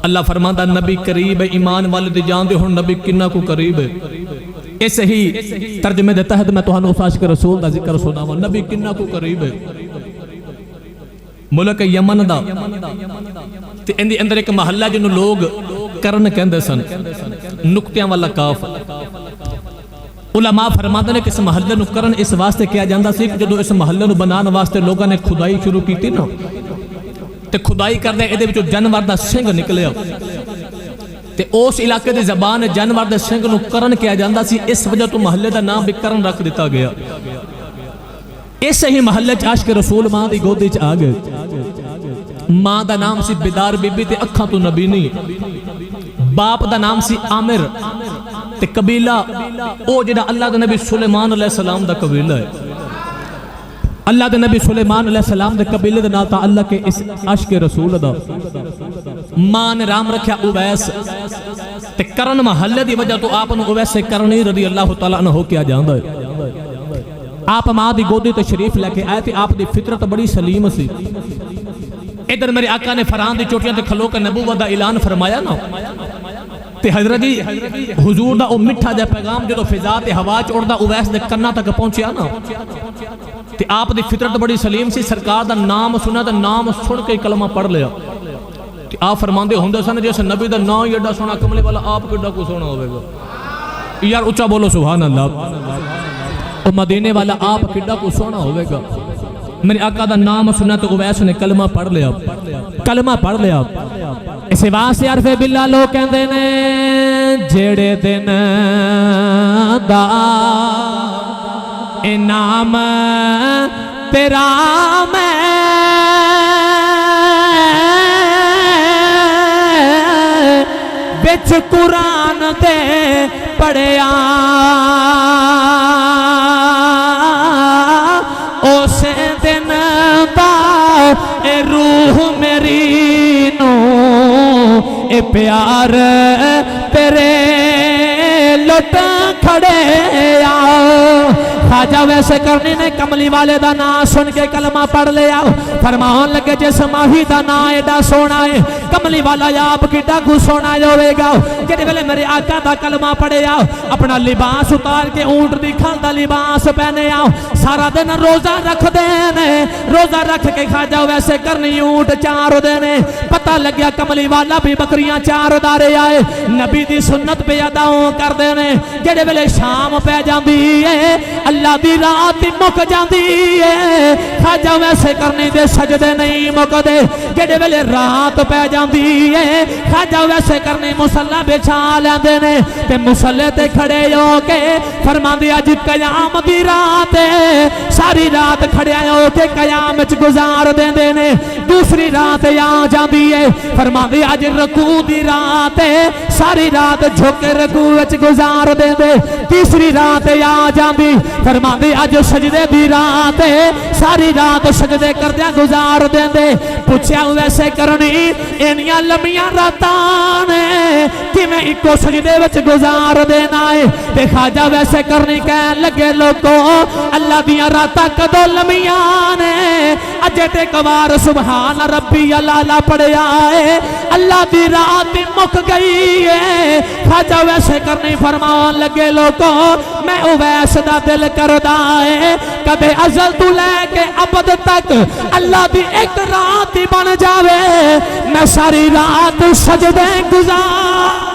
अल्लाह फरमांदा नबी करीब है, ईमान वाले दी जानदे हुण नबी किन्ना को करीब है। इस ही तर्जमे दे तहत मैं तुहानू उस आशिक रसूल दा जिक्र सुनावां। नबी किन्ना को करीब है। मुल्क यमन दा ते इंदे अंदर एक महल्ला जिन्हों लोग करन कहंदे सन, नुक्तियां वाला काफ। उलमा फरमाते ने कि इस महल्ले नूं करन इस वास्ते किया जांदा सी कि जदों इस महल्ले नूं बनाने वास्ते लोगों ने खुदाई शुरू की ना, ते खुदाई करदे इहदे विचों जानवर दा सिंग निकलिया ते उस इलाके दी ज़बान जानवर दे सिंग नूं करन किया जांदा सी। इस वजह तो महल्ले दा नाम भी करन रख दिता गया। इस ही महल्ले च आशिक रसूल मां दी गोदी च आ गए। मां दा नाम सी बिदार बीबी ते अखां तो नबी नहीं। बाप दा नाम सी आमिर ते कबीला ओ जेड़ा अल्लाह दे नबी सुलेमान अलैहिस्सलाम दा कबीला है। अल्लाह दे नबी सुलेमान अलैहिस्सलाम दे कबीले दे नाल ताल्लुक के इस आशिक रसूल दा। मां ने राम रखा उवैस ते करन महल्ले दी वजह तो आप नूं उवैस करनी रज़ी अल्लाह तआला अन्हु किया जांदा है। आप मां दी गोदी ते शरीफ लेके आए थे। आप दी फितरत बड़ी सलीम सी। इधर मेरे आका ने फरान दी चोटियां ते खलो के नबूवत दा ऐलान फरमाया ना, ते हजरत जी हुजूर दा ओ मिठा जा पैगाम जो फिजा ते हवा च उड़दा उवैस दे कन्ना तक पहुंचया ना, ते आप दी फितरत बड़ी सलीम सी। सरकार दा नाम सुना ते नाम सुन के कलमा पढ़ लिया। ते आप फरमांदे हुंदे सन जिस नबी दा नाम ही एडा सोना, कमले वाला आप किड्डा को सोना होवेगा। यार उच्चा बोलो सुभान अल्लाह। ओ मदीने वाला आप किड्डा को सोना होवेगा। मेरे आका दा नाम सुना तो उवैस ने कलमा पढ़ लिया। कलमा पढ़ लिया। इस वास्ते अरफे बिल्ला लोग कहते ने जेड़े दिन दा इनाम तेरा मैं बिच कुरान दे पढ़िया उस दिन दा ए रूह मेरी नू ए प्यार तेरे लुट खड़े आ। खाजा वैसे करनी ने कमली वाले दा नाम सुन के कलमा पढ़ लिया। फरमान लगे जिस माही दा नाम एडा सोना है, कमली वाला आप किड्डा कुछ सोना होवेगा। जिस वेले मेरे आका दा कलमा पढ़िया, अपना लिबास उतार के ऊंट दी खाल दा लिबास पहने आओ। सारा दिन रोजा रखते हैं। रोजा रख के खाजा वैसे करनी ऊंट चार देने। पता लग्या कमली वाला भी बकरियां चार दारे आए। नबी दी सुन्नत पे अदाओं करते हैं। जेड़े वेले शाम पै जाती है, अल्लाह दी रात मुक जाती है, खाजा वैसे करनी दे सजदे नहीं मुकदे। जेड़े वेले रात पै जाती है, खाजा वैसे करनी मुसल्ला बिछा लेंदे ने ते मुसल्ले ते खड़े हो के फरमांदे अज कयाम दी रात है। सारी रात खड़े हो के कयाम च गुजार देंदे ने। दूसरी रात आ जाती है, फरमांदे अज रकू दी रात है। सारी रात झुक के रकू च गुजार देंदे। तीसरी रात आ जाती, फरमांदे अज सजदे दी रात है। सारी रात सजदे करदिया गुजार देंदे। पूछया वैसे करनी इनियां लंबियां रातां ने किवें इको सजदे विच गुजार देना है। ते खाजा वैसे करनी कहन लगे लोगो अल्लाह दियां रातां कदों लंबियां ने। अजे ते कवार सुभान रब्बी अला पढ़िया है, अल्लाह दी रात मुक गई है। खाजा वैसे करनी फरमान लगे लोगो मैं उवैस दा दिल करदा है कदे अज़ल तू लैके अबद तक अल्लाह दी एक रात ही बन जावे। मैं सारी रात सजदे गुजार।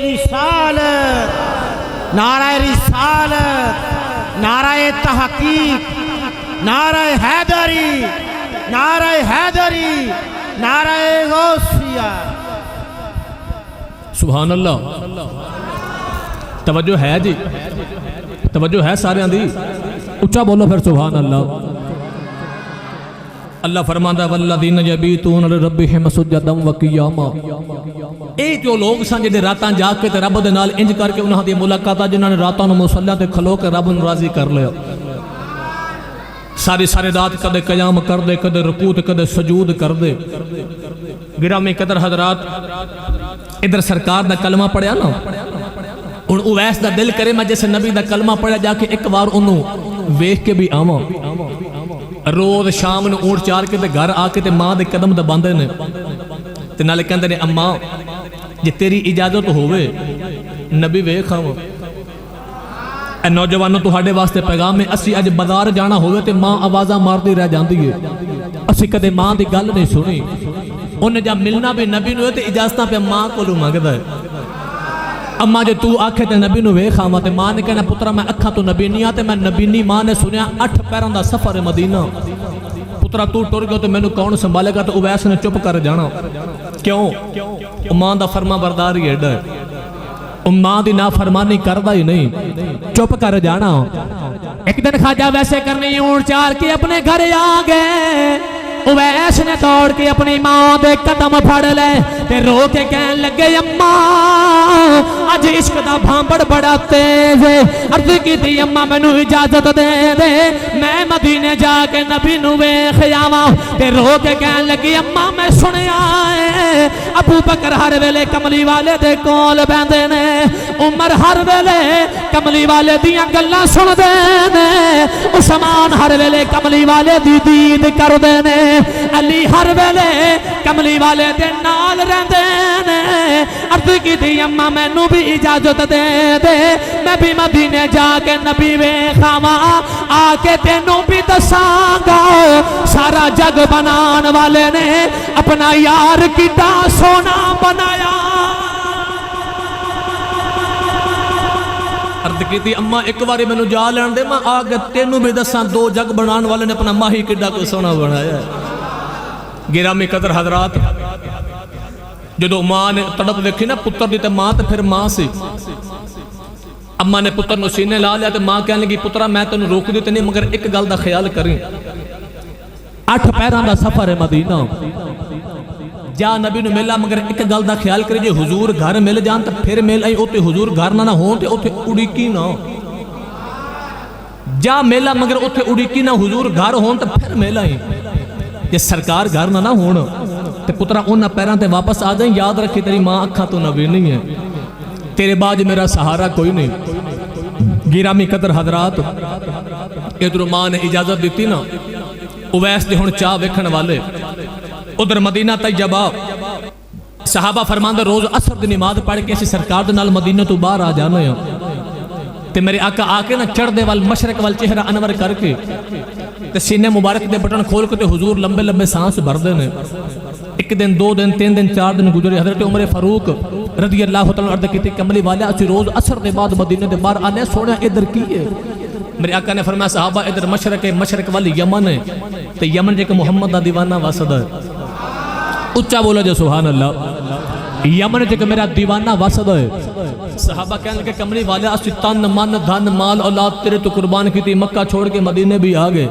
रिसालत, नाराए रिसालत, नाराए तहकीक, नाराए हैदरी, नाराए हैदरी, नाराए गौसिया। सुभान अल्लाह। तवज्जो है जी, तवज्जो है सारे दी। उच्चा बोलो फिर सुभान अल्लाह। अल्लाह फरमांदा वल्लज़ीना यबीतून लिरब्बिहिम सुज्जदन व क़ियामा। ए जो लोग सन जिहड़े रातां जाग के ते रब दे नाल इंज करके उन्हां दी मुलाकात जिन्हां ने रातां नूं मुसल्ला ते खलो के रब नूं राज़ी कर लिया। सारी सारी रात कदे कयाम कर दे, कदे रुकू ते कदे सजूद कर दे। गिरामी कदर हजरात, इधर सरकार दा कलमा पढ़िया ना, हुण उवैस दा दिल करे मैं जिस नबी दा कलमा पढ़िया जाके एक बार उन्होंने वेख के भी आवां। रोज शाम ਨੂੰ ऊँट चार के ते घर आके ते मां दे कदम दबांदे ने ते नाले कहंदे ने अम्मा जे तेरी इजाजत होवे नबी वेख आवां। ए नौजवानों तुहाडे वास्ते पैगाम है, असी अज बाजार जाना होवे ते मां आवाज़ां मारदी रह जांदी है, असी कदे मां दी गल नहीं सुनी। उन्हें जब मिलना भी नबी नूं ते इजाजतां पे मां कोलों मंगदा है। अम्मा जे तू आखे ते नबी नूं वेख आवां ते मां ने कहना पुत्रा मैं अखा तो नबी नहीं आ ते मैं नबी नहीं। मां ने सुनिया 8 पैरों का सफर है मदीना, पुत्रा तू टुर गया तो मैनू कौन संभालेगा। तो उवैस ने चुप कर जाना, क्यों? मां दा फरमा बरदार ही एडा है, मां दी नाफरमानी करदा ही नहीं, चुप कर जाना। एक दिन खाजा वैसे करनी ऊँट चार के अपने घर आ गए। उवैस ने दौड़ के अपनी मां दे कदम फड़ ले ते रो के कहन लगे अम्मा अज इश्क दा भांबड़ बड़ा तेज है। अर्ज की अम्मा मैनू इजाजत दे दे मैं मदीने जाके नबी नू वेख आवां। ते रो के कहन लगी अम्मा मैं सुनिया है अबू बकर हर वेले कमली वाले दे कोल बैठे ने, उमर हर वेले कमली वाले दियां गल्लां सुनदे ने, उस्मान हर वेले कमली वाले दी दीद करदे ने, अली हर वेले कमली वाले दे नाल रहंदे ने। अर्ज की अम्मा मैनू भी इजाजत दे दे मैं भी मदीने जाके नबी वेख आवां, आके तेनू भी दसांगा सारा जग बनाने वाले ने अपना यार कितना सोना बनाया। अर्ज की अम्मा एक बार मैनू जा लैन दे, मैं आके तेनू भी दसा दो जग बनाने वाले ने अपना माही किड्डा कोई सोना बनाया। गिरामी कदर हजरात, जो मां ने तड़प देखी ना पुत्र दी ते मां तो फिर मां सी। अम्मा ने पुत्र नूं सीने ला लिया तो मां कहने लगी पुत्रा मैं तेन रोकदी ते नहीं मगर एक गल का ख्याल करी, 8 पैरों का सफर है मदीना, जा नबी नूं मिला मगर एक गल का ख्याल करी जे हुजूर घर मिल जान तो फिर मिल आई, उत्ते हुजूर घर ना हो तो उत्ते उड़ीकी ना जा मिला मगर उत्ते उड़ीकी ना हुजूर घर हो तो फिर मिल आई। जे सरकार घर ना हो तो पुत्रा उन्होंने पैरों से वापस आ जाए, याद रखी तेरी मां अखा तो नबी नहीं है, तेरे बाद मेरा सहारा कोई नहीं। गिरामी कदर हजरात, इधर मां ने इजाजत दी ना, उवैस दे हुण चाह वेखण वाले, उधर मदीना तैयबा सहाबा फरमांदे रोज असर दी नमाज पढ़ के असीं सरकार दे नाल मदीने तो बाहर आ जाने ते मेरे आका आके ना चढ़दे वाल मशरक वाल चेहरा अनवर करके ते सीने मुबारक दे बटन खोल के ते हुजूर लंबे लंबे सांस भरदे ने। एक दिन 2 दिन 3 दिन 4 दिन गुजरे, हजरत उमर फारूक रज़ी अल्लाह तआला अर्ज़ कीती कमली वाले असीं रोज असर दे बाद मदीने दे बाहर आने, सोने इधर की है? मेरे आका ने फरमाया सहाबा इधर मशरक है, मशरक वाली यमन है ते यमन जे मुहम्मद दा दीवाना वसदा है, उच्चा बोलो जो सुभान अल्लाह। यमन जे मेरा दीवाना वसदा है। सहाबा कहने के कमली वाले असीं तन मन धन माल औलाद तेरे तो कुर्बान की, मक्का छोड़ के मदीने भी आ गए।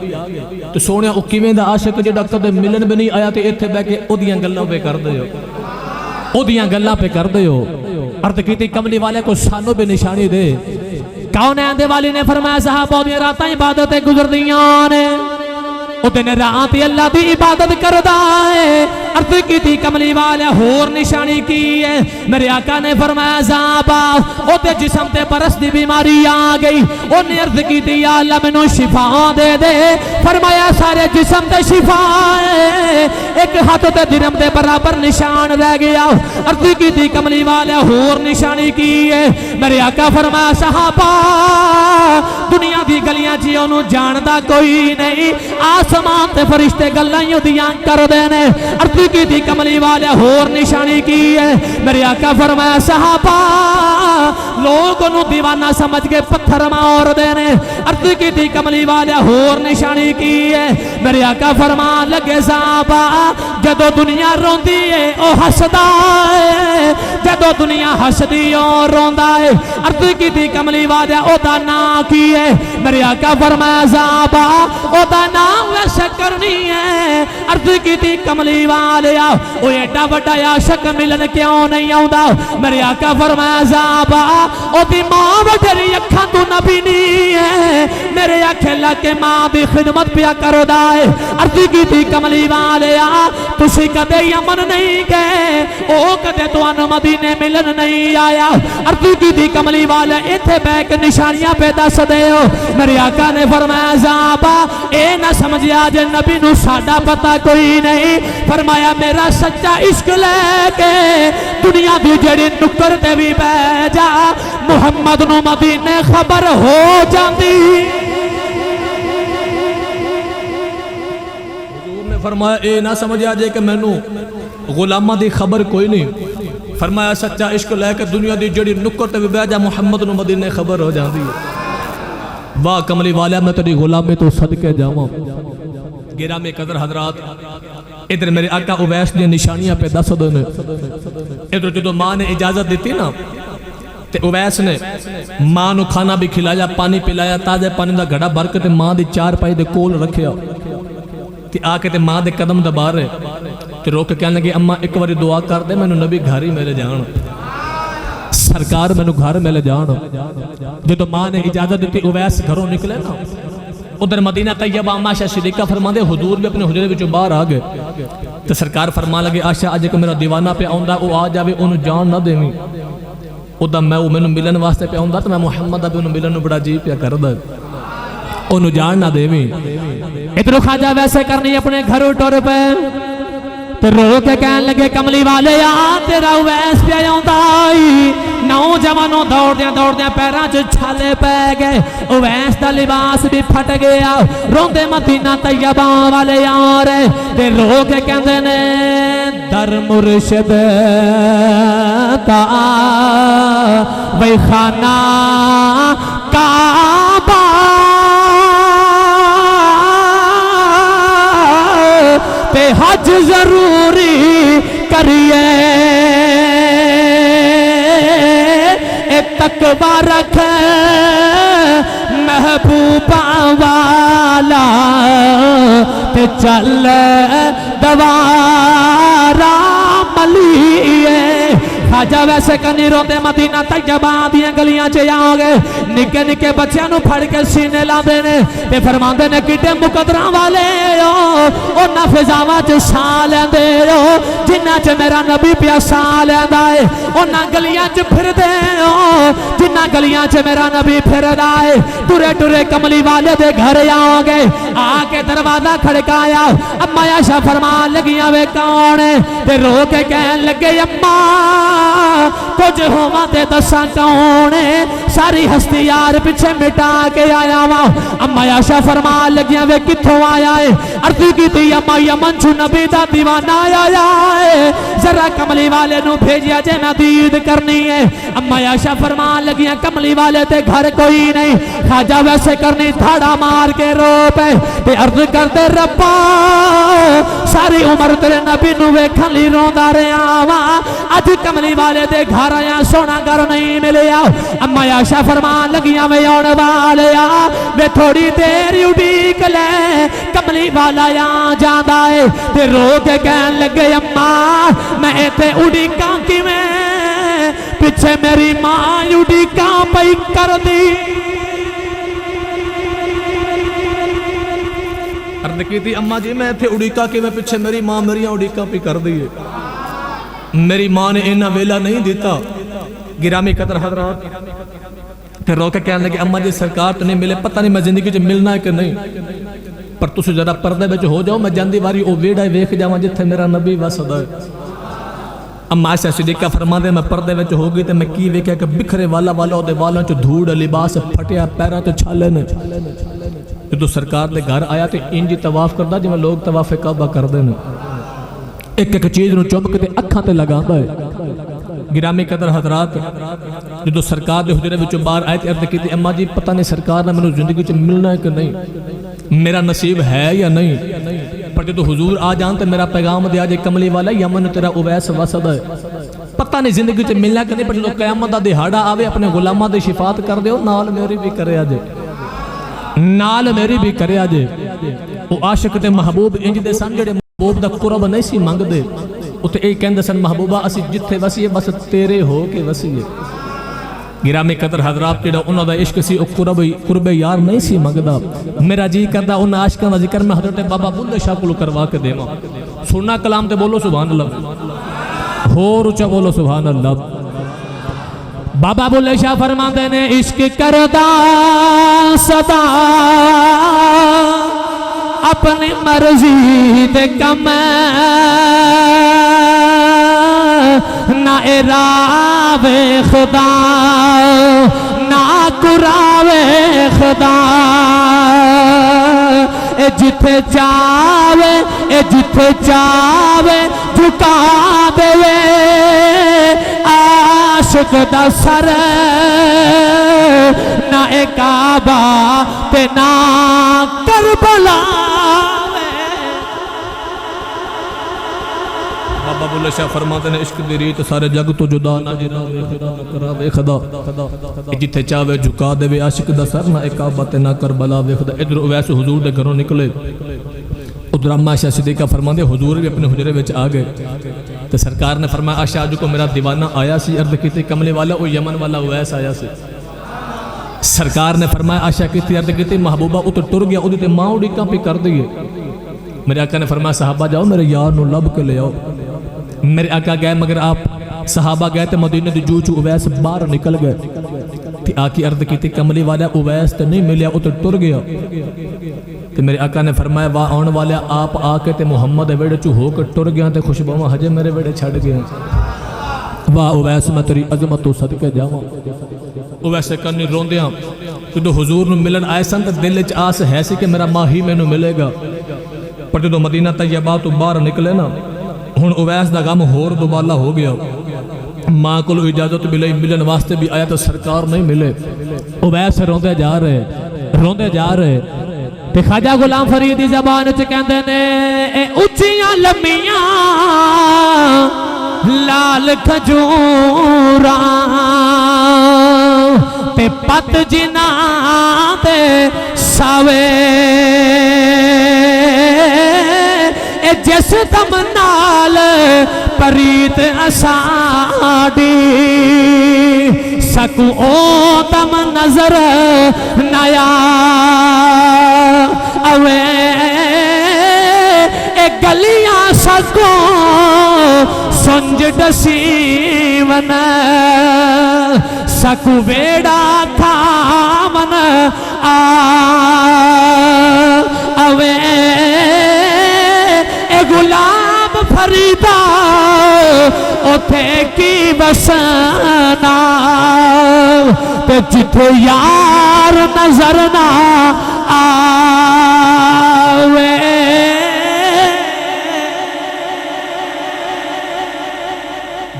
तो सोने वो किवें दा आशिक जेड़ा कदे मिलन भी नहीं आया तो इत्थे बैठ के ओदियां गल्लां पे करदे हो, ओदियां गल्लां पे करदे हो। अर्ज कीती कमली वाले को सानू भी निशानी दे। कौन आंदे वाली ने फरमाया सहाबा ओदियां रातां इबादत गुजरदियां ने, ओ दिन रात अल्लाह दी इबादत करदा है। अर्ज की कमली वाले होर निशानी की है? मेरे आका ने फरमाया ज़ाबा ओदे जिस्म ते बरस दी बीमारी आ गई, ओने अर्ज की या अल्लाह मैनू शिफा दे दे। फरमाया सारे जिस्म ते शिफा है, एक हाथ ते दिरम दे बराबर निशान रह गया। अर्ज की कमली वाले होर निशानी की है? मेरे आका फरमाया सहाबा दुनिया दी गलियां च ओनू जानदा कोई नहीं, आसमान ते फरिश्ते गल्लां ओदियां करदे ने। अर्ज की कमली वाले होर निशानी की है? मेरे आका फरमाया सहाबा लोग ओनू दीवाना समझ के पत्थर मारदे ने। अर्ज की कमली वाले होर निशानी की है? मेरे आका फरमान लगे सहाबा जदों दुनिया रोंदी है ओ हसदा है, जदों दुनिया हसदी ओ रोंदा है। अर्ज की कमली वाले ओदा नाम की है? मेरे आका फरमाया सहाबा ओदा नाम वैसे करनी है अर्ज की कमली वाले ओ एडा वड्डा आशिक मिलन क्यों नहीं आउंदा। मेरे आका फरमाया ज़ाबा ओदी मां वडेरी अखां तू नबी नहीं है। मेरे आखे लगे मां दी खिदमत पिया करदा है। अर्ज की कमली वाले तुसी कदे यमन नहीं गए, ओ कदे तुहानू मदीने मिलन नहीं आया। अर्ज की कमली वाले इत्थे बैठ के निशानियां पे दस दे हो। मेरे आका ने फरमाया ज़ाबा ए ना समझिया जे नबी नू साडा पता कोई नहीं। फरमाया मेरा सच्चा इश्क लेके दुनिया दी जेड़ी नुक्कर ते भी बह जा, मुहम्मद नू मदीने खबर हो जाती। हुजूर ने फरमाया ए ना समझिया जे कि मैनू गुलामा दी खबर कोई नहीं। फरमाया सच्चा इश्क लेके दुनिया दी जेड़ी नुक्कर ते भी बह जा, मुहम्मद नू मदीने खबर हो जाती है। वाह कमली वाला मैं तेरी गुलामी तो सदके जावां। गिरा में कदर हजरात इधर मेरे आका उवैस दी निशानियां पे दस दिन। इधर जो मां ने इजाजत दी ना ते उवैस ने मां नू खाना भी खिलाया, पानी पिलाया, ताजे पानी का घड़ा भर के मां दी चार पाई दे कोल रखिया ते आके ते मां दे कदम दबा रहे ते रोक के कहने लगे अम्मा एक बारी दुआ कर दे, मैनू नबी घर ही मेरे जान, सरकार मैनू घर मिल जान। जो मां ने इजाजत दी उवैस घरों निकले ना, उधर मदीना तैयबा अम्मा आशा सिद्दीका फरमांदे हुजूर भी अपने हुजरे विचों बाहर आ गए तो सरकार फरमा लगे आशा अज को मेरा दीवाना पे आउंदा ओ आ जावे, ओनू जान ना देवी। उदा मैं मैनू मिलन वास्ते पे आउंदा तो मैं मुहम्मद दा भी ओनू मिलन नू बड़ा जी पिया करदा, ओनू जान ना देवी। इधरों खाजा वैसे करनी अपने घरों टुर पे तो रो के कहन लगे कमली वाले तेरा उवैस पे आउंदा। नौजवानों दौड़दे पैरों च छाले पै गए, उवैस दा लिबास भी फट गया। रोंदे मदीना तैयबा वाले यार ते रो के कहंदे ने दर मुर्शिद ता वही खाना काबा ते हज जरूरी करिए, तकवा रख महबूबा वाला ते चल दवारा मलिए। खाजा वैसे कनी रोंदे मदीना तैयबा दियां गलियां च आ गए। निके निके बच्चों नू फड़ के सीने लाते ने ते फरमांदे ने किड्डे मुकदरा वाले हो, उन्हां फिजावां च सा लैंदे हो जिन्हां च मेरा नबी पिया सा लैंदा है। उन्हां गलियां च फिरदे हो जिन्हां गलियां च मेरा नबी फिरदा है। टुरे टुरे कमली वाले दे घर आ गए, आके दरवाजा खड़काया। अम्मा आशा फरमान लगियां वे कौन है ते रो के कहन लगे अम्मा कुछ होवा ते दसा कौन है, सारी हस्ती यार पिछे मिटा के आया वा। अम्मा आशा फरमान लगियां वे कित्थों आया है। अर्ज की अम्मा यमन चू नबी दा दीवाना आया है, जरा कमली वाले नू भेजिया जे मैं दीद करनी है। अम्मा आशा फरमान लगियां कमली वाले ते घर कोई नहीं। खाजा वैसे करनी थाड़ा मार के रो पे ते अर्ज करते रब्बा सारी उम्र तेरे नबी नू वेखण लई रोंदा रहा वा, अज कमली वाले दे घर आया सोना घर नहीं मिलिया। अम्मा आशा फरमान लगियां वे आउण वाले वे थोड़ी देर उड़ीक ले, कमली वाला आ जांदा है ते रो के कहन लगे अम्मा मैं इत्थे उड़ीकां किवें, पिछे मेरी मां उड़ीकां पई करदी। अर्ज की अम्मा जी मैं इत्थे उड़ीका किवें, पिछे मेरी मां मेरियां उड़ीका पई करदी है, मेरी मां ने इन्ना वेला नहीं दिता। गिरामी कदर हजरात ते रो के कहने लगे अम्मा जी सरकार तो नहीं मिले, पता नहीं मैं जिंदगी च मिलना है कि नहीं, पर तुम जरा पर्दे विच हो जाओ, मैं जांदी वारी ओ वेड़ा वेख जावां जिथे मेरा नबी वसदा है। अम्मा आशा सिद्दीका फरमांदे मैं पर्दे विच हो गई ते मैं की वेख्या कि बिखरे वाला ओदे वालों च धूड़, लिबास फटिया, पैरों च छाले ने। जो सरकार दे घर आया तो इंज तवाफ करदा जिवें लोग तवाफे काबा करदे ने, एक एक चीज नूं चुम के अखां ते लगांदा है। गिरामी कदर हजरात जो सरकार के हुजरे विचों बाहर आए तो अर्ज की अम्मा जी पता नहीं सरकार ने मैनूं जिंदगी च मिलना है कि नहीं, मेरा नसीब है या नहीं, पर जो हुजूर आ जान तो मेरा पैगाम दिया जे कमली वाला यमन तेरा उवैस वसदा है, पता नहीं जिंदगी च मिलना कि नहीं, पर जो क़यामत दा दिहाड़ा आवे अपने गुलामां दी शिफात कर दिओ नाल मेरी भी करे अज। नाल मेरी भी करे जे वो आशिक ते महबूब इंज दे सन जेड़े महबूब दा कुरब नहीं सी मंगदे उत्ते ये कहंदे सन महबूबा असी जिथे वसीए बस तेरे हो के वसीए। गिरामी कदर हजरात जेड़ा उन्हां दा इश्क सी ओ कुरबे यार नहीं सी मंगदा। मेरा जी करदा उन्हां आशिकां दा जिक्र मैं हजरत बाबा बुल्ले शाह कोल करवा के देवां। सुनना कलाम ते बोलो सुभान अल्लाह, होर ऊंचा बोलो सुभान अल्लाह। बाबा बुल्ले शाह फरमाते ने इश्क करदा सदा अपनी मर्जी दे कम ना इरावे खुदा ना कुरावे खुदा ए जिथे जावे झुका देवे आशिक दा सर ना ए काबा ते ना करबला। बाबा बुल्ले शाह फरमाते ने इश्क दी रीत सारे जग तो जुदा ना जिदा वेखदा ना करावे खदा जिथे चावे झुका देवे आशिक दा सर ना ए काबा ते ना करबला वेखदा। इधर वैसे हुजूर दे घरों निकले उधर अम्मा आयशा सिद्दीका फरमांदे हुजूर भी अपने हुजरे विच आ गए तो सरकार ने फरमाया आशा आज को मेरा दीवाना आया सी अर्द की कमले वाला वो यमन वाला उवैस आया सी। सरकार ने फरमाया आशा की अर्द की महबूबा उत टुर गया उदी मां उड़ीका पे कर दिए। मेरे आका ने फरमाया सहाबा जाओ मेरे यार नु लब के ले आओ। मेरे आका गए मगर आप सहाबा गए तो मदीने दी जू चू उवैस बाहर निकल गए। आकी अर्द की कमली वाला उवैस तो नहीं मिलिया उत टुर गया। तो मेरे आका ने फरमाया वाह आने वाले आप आके ते मुहम्मद वेड़े चू होकर टुर गया तो खुशबुआ हजे मेरे वेड़े छड़ गए। वाह उवैस मैं तेरी अजमत तो सदके जावां। उवैस कन्नी रोंदियां जो हुजूर नु मिलन आए सन तो दिल च आस है सी कि मेरा माही मैनू मिलेगा। पर जो मदीना तैयबा तो बाहर निकले ना हुण उवैस दा गम होर दुबाला हो गया। मां को इजाजत मिले मिलन वास्ते भी आया तो सरकार नहीं मिले। उवैस रोंदे जा रहे ते ख्वाजा गुलाम फरीद दी ज़बान च कहंदे ने ए उच्चियां लम्मियां लाल खजूरां ते पत जिना ते सावे ए जिस दम नाल परीत असाडी सकू ओ दम नजर नया अवे ए गलियां सको सुंज डसीवन सकू वेड़ा थामन अवे ए गुलाम फरीदा उथे की बसना ते जिथे यार नजर ना आवे।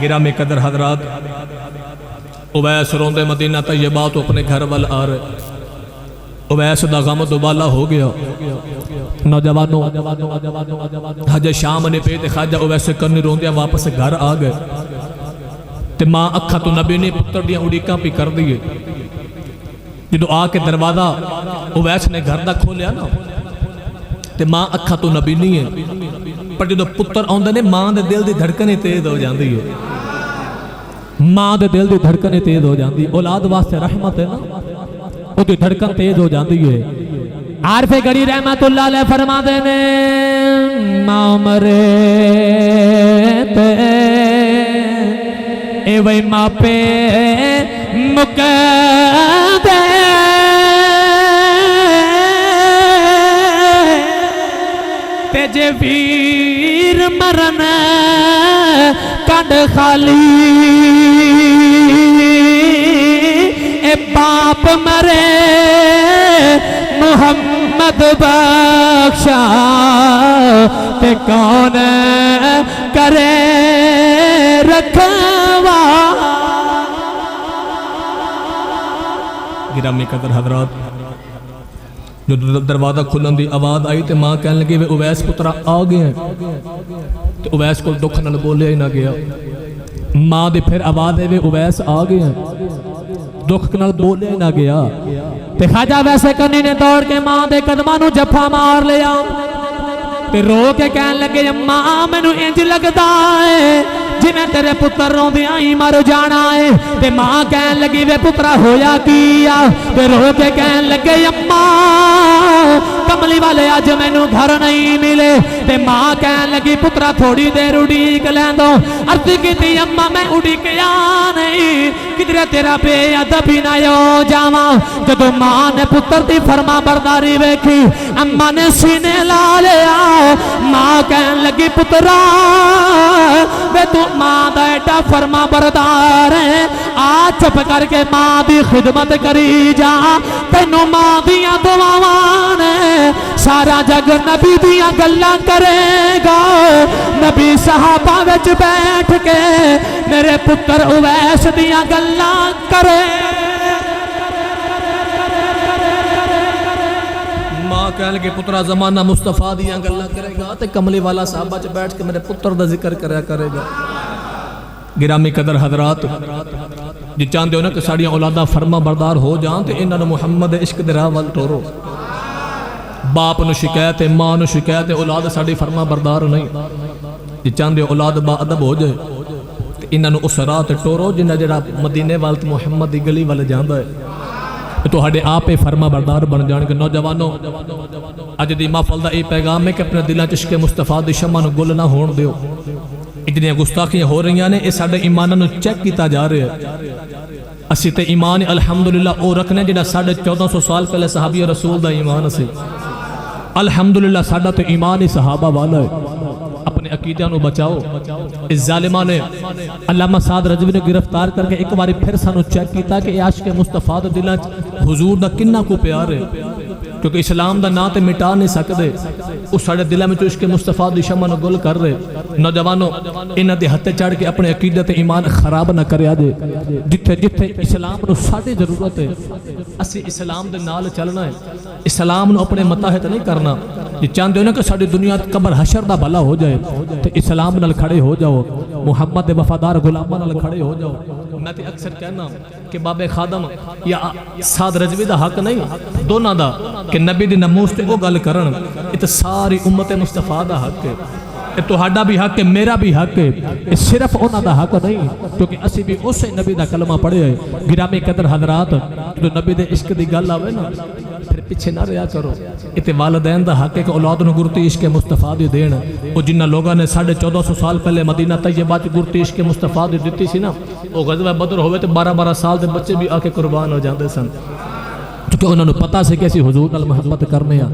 गिरामी कदर हजरात उवैस रोंदे मदीना तैयबा तो अपने घर वाल आ रहे। उवैस दा गम दुबाला हो गया। नौजवानों हजे शाम ने पे ते ख्वाजा उवैस करनी रोंदिया वापस घर आ गए। ते मां अखा तो नबी ने पुत्र दियां उड़ीका भी कर दिए। जो आके दरवाजा उवैस ने घर दा खोलिया ना ते मां अखा तो नबी नहीं है। पर जो पुत्र आउंदे ने मां दे दिल दी धड़कन तेज हो जाती है। मां दे दिल दी धड़कन तेज हो जाती है। औलाद वास्ते रहमत है ना उदी धड़कन तेज हो जाती है। आरफे गड़ी रहमतुल्लाह अलैह फरमाते ने मां मरे ते ए वही मापे मुक दे ते जे वीर मरन कंड खाली ए बाप मरे मोहम्मद बख्शा ते कौन करे रखवा। गिरामी कदर हजरात जो दरवाजा खुलन की आवाज आई तो मां कह लगी वे उवैस पुत्रा आ गए। तो उवैस को दुख नाल बोलिया ही ना गया। मां दी फिर आवाज आई वे उवैस आ गए दुख नाल बोलिया ही ना गया। ते ख्वाजा वैसे करनी ने दौड़ के मां दे कदमां नूं जफा मार लिया ते रो के कहन लगे अम्मा मैनू इंज लगदा है जिवें तेरे पुत्र रोंदियां ही मर जाना है। ते मां कहन लगी वे पुत्रा होया की आ ते रो के कहन लगे अम्मा कमली वाले अज मैनू घर नहीं मिले। ते मां कहन लगी पुत्रा थोड़ी देर उड़ीक लैंदो। अर्ज कीती अम्मा मैं उड़ीकिया नहीं किधरे तेरा बेअदबी ना हो जावा। जदों मां ने पुत्र दी फरमा बरदारी वेखी अम्मा ने सीने ला लिया। मां कहन लगी पुत्रा वे तू मां दा एडा फरमा बरदार है आ चुप करके मां दी खिदमत करी जा। तेनू मां दियां दुआवां ने सारा जग नबी दियां गल्लां करेगा। नबी सहाबा विच बैठ के मेरे पुत्र उवैस दियां गल्लां करे। मां कह लगे पुत्रा जमाना मुस्तफा दियां गल्लां करेगा ते कमली वाला साहबा च बैठ के मेरे पुत्र दा जिक्र करया करेगा। गिरामी कदर हजरात जी चाहते हो ना कि साड़ियां औलादा फरमा बरदार हो जान तो इन्होंने मुहम्मद इश्क दे राह वल टोरो। बाप नूं शिकायत है मां नूं शिकायत है औलाद साड़ी फरमा बरदार नहीं। जी चाहते हो औलाद बाअदब हो जाए तो इन्होंने उस राह ते टोरो जिन्ना जड़ा मदीने वाल ते मुहम्मद दी गली वाल जांदा है तो आप फरमा बरदार बन जाएंगे। नौजवानों अज दी महफल दा पैगाम है कि अपने दिलों च इश्क मुस्तफा दी शम्मा नूं गुल ना होण दिओ। इतनी गुस्ताखियां हो रही ने साडे ईमान नूं चेक किया जा रहा है। असी ते ईमान अल्हम्दुलिल्लाह वो रखने जिहड़ा 1450 साल पहले सहाबी रसूल दा ईमान सी। अल्हम्दुलिल्लाह साडा तो ईमान ही सहाबा वाला है। अपने अकीदा नूं बचाओ। इस जालिमा ने अल्लामा साद रजवी ने गिरफ्तार करके एक बार फिर सानू चेक किया कि आशिक मुस्तफा दे दिलां च हुजूर दा किन्ना को प्यार है। क्योंकि इस्लाम दा नाम तो मिटा नहीं सकते उस साडे दिलों में इश्क मुस्तफा दी शम्मा नूं गुल कर रहे। नौजवानों इन्हां दे हत्थे चढ़ के अपने अकीदे ते ईमान खराब ना करिया जे। जिथे जिथे इस्लाम नूं साडी जरूरत है असी इस्लाम दे नाल चलना है। इस्लाम नूं अपने मताहत नहीं करना। जे चाहते हो ना कि साडी दुनिया कबर हशर दा भला हो जाए तो इस्लाम नाल खड़े हो जाओ। मुहम्मद दे वफादार गुलामां नाल खड़े हो जाओ। मैं तो अक्सर कहना कि बाबे खादम या साद रजवी दा हक नहीं दोनों दा कि नबी दी नमूस ते वो गल करन। ये तो सारी उम्मत मुस्तफा दा हक है। ये तुहाडा भी हक है मेरा भी हक है। ये सिर्फ उन्हां दा हक नहीं क्योंकि असी भी उस नबी दा कलमा पढ़े है। गिरामी कदर हजरात जो नबी दे इश्क दी गल आवे ना फिर पीछे ना रहा करो। इते वालिदैन दा हक है कि औलाद नूं गुरती इश्क मुस्तफा दी देण। वो जिन्हां लोगों ने 1450 साल पहले मदीना तैयबा च गुरती इश्क मुस्तफा दी दित्ती सी ना वो गज़वा बदर होवे तो 12-12 साल के बच्चे भी आके कुर्बान हो जाते सन क्योंकि उन्होंने पता से कि असीं हुजूर नाल मोहब्बत करने आ।